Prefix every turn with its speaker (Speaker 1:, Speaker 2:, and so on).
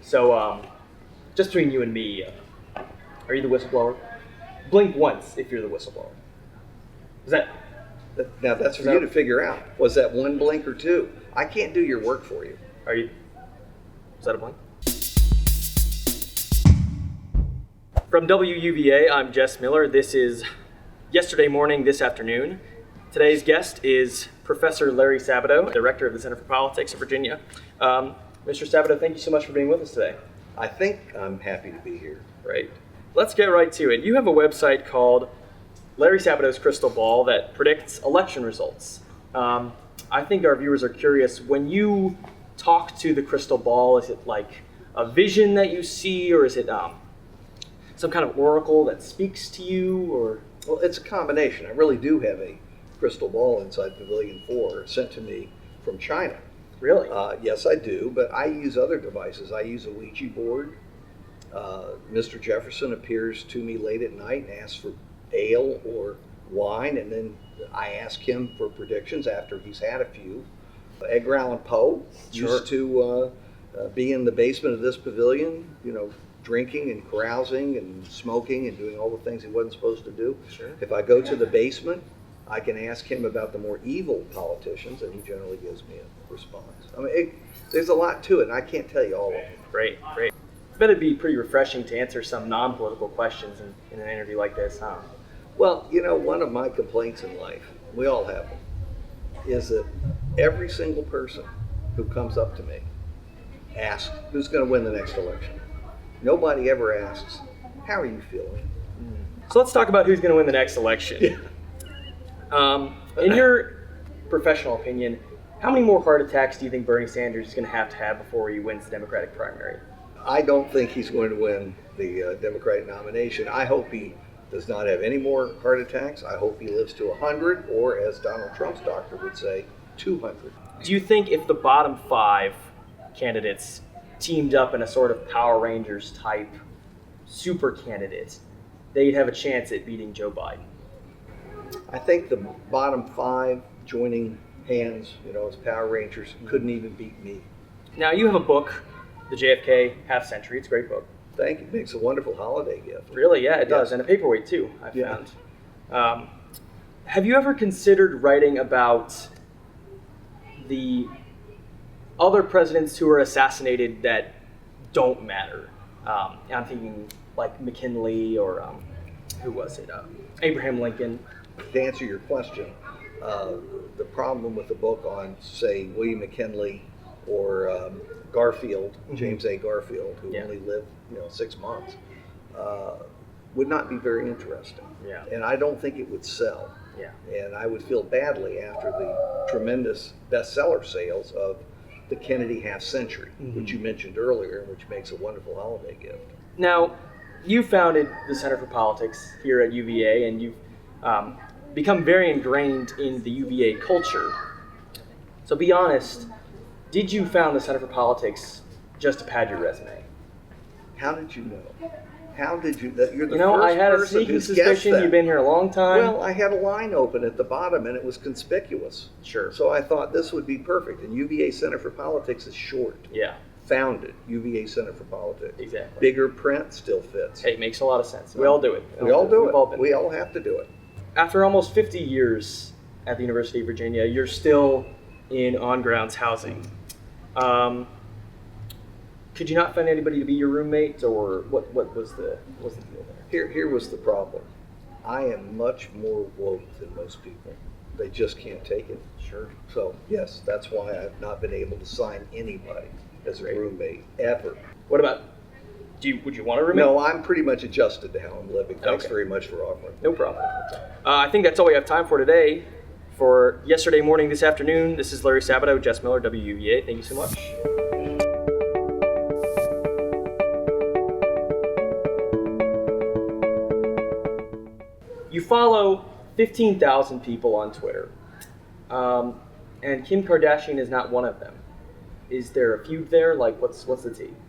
Speaker 1: So, just between you and me, are you the whistleblower? Blink once if you're the whistleblower. Is that?
Speaker 2: Now that's for you to figure out. Was that one blink or two? I can't do your work for you.
Speaker 1: Are you? Is that a blink? From WUVA, I'm Jess Miller. This is Yesterday Morning, This Afternoon. Today's guest is Professor Larry Sabato, Director of the Center for Politics of Virginia. Mr. Sabato, thank you so much for being with us today.
Speaker 2: I think I'm happy to be here.
Speaker 1: Great. Let's get right to it. You have a website called Larry Sabato's Crystal Ball that predicts election results. I think our viewers are curious, when you talk to the crystal ball, is it like a vision that you see, or is it some kind of oracle that speaks to you? Or
Speaker 2: Well, it's a combination. I really do have a crystal ball inside Pavilion 4 sent to me from China.
Speaker 1: Really?
Speaker 2: Yes, I do, but I use other devices. I use a Ouija board. Mr. Jefferson appears to me late at night and asks for ale or wine, and then I ask him for predictions after he's had a few. Edgar Allan Poe used to be in the basement of this pavilion, drinking and carousing and smoking and doing all the things he wasn't supposed to do.
Speaker 1: Sure.
Speaker 2: If I go to the basement, I can ask him about the more evil politicians, and he generally gives me a response. I mean, there's a lot to it, and I can't tell you all of it.
Speaker 1: Great. I bet it'd be pretty refreshing to answer some non-political questions in an interview like this, huh?
Speaker 2: Well, one of my complaints in life, we all have them, is that every single person who comes up to me asks, who's going to win the next election? Nobody ever asks, how are you feeling?
Speaker 1: So let's talk about who's going to win the next election. In your professional opinion, how many more heart attacks do you think Bernie Sanders is going to have before he wins the Democratic primary?
Speaker 2: I don't think he's going to win the Democratic nomination. I hope he does not have any more heart attacks. I hope he lives to 100, or as Donald Trump's doctor would say, 200.
Speaker 1: Do you think if the bottom 5 candidates teamed up in a sort of Power Rangers type super candidate, they'd have a chance at beating Joe Biden?
Speaker 2: I think the bottom 5 joining hands, as Power Rangers, couldn't even beat me.
Speaker 1: Now, you have a book, the JFK Half Century. It's a great book.
Speaker 2: Thank you. It makes a wonderful holiday gift.
Speaker 1: Really? Yeah, it does. And a paperweight, too, I found. Have you ever considered writing about the other presidents who were assassinated that don't matter? I'm thinking like McKinley or who was it? Abraham Lincoln.
Speaker 2: To answer your question, the problem with the book on, say, William McKinley or Garfield, James A. Garfield, who only lived 6 months, would not be very interesting.
Speaker 1: Yeah.
Speaker 2: And I don't think it would sell.
Speaker 1: Yeah.
Speaker 2: And I would feel badly after the tremendous bestseller sales of the Kennedy Half Century, which you mentioned earlier, which makes a wonderful holiday gift.
Speaker 1: Now, you founded the Center for Politics here at UVA, and you've become very ingrained in the UVA culture. So be honest, did you found the Center for Politics just to pad your resume?
Speaker 2: How did you know? How did you? You're the
Speaker 1: I
Speaker 2: first
Speaker 1: had a
Speaker 2: person
Speaker 1: sneaking
Speaker 2: who's
Speaker 1: suspicion
Speaker 2: guessed that.
Speaker 1: You've been here a long time.
Speaker 2: Well, I had a line open at the bottom, and it was conspicuous.
Speaker 1: Sure.
Speaker 2: So I thought this would be perfect. And UVA Center for Politics is short.
Speaker 1: Yeah.
Speaker 2: Founded UVA Center for Politics.
Speaker 1: Exactly.
Speaker 2: Bigger print still fits.
Speaker 1: Hey, it makes a lot of sense. We all do it.
Speaker 2: We all do
Speaker 1: We've all
Speaker 2: it.
Speaker 1: been.
Speaker 2: We all have to do it.
Speaker 1: After almost 50 years at the University of Virginia, you're still in on-grounds housing. Could you not find anybody to be your roommate, or what was the deal there?
Speaker 2: Here was the problem. I am much more woke than most people. They just can't take it.
Speaker 1: Sure.
Speaker 2: So yes, that's why I've not been able to sign anybody as a roommate ever.
Speaker 1: What about? Would you want a roommate?
Speaker 2: No, I'm pretty much adjusted to how I'm living. Thanks
Speaker 1: Okay.
Speaker 2: very much for offering.
Speaker 1: No problem. I think that's all we have time for today. For Yesterday Morning, This Afternoon, this is Larry Sabato, Jess Miller, WUVA. Thank you so much. You follow 15,000 people on Twitter, and Kim Kardashian is not one of them. Is there a feud there? Like, what's the tea?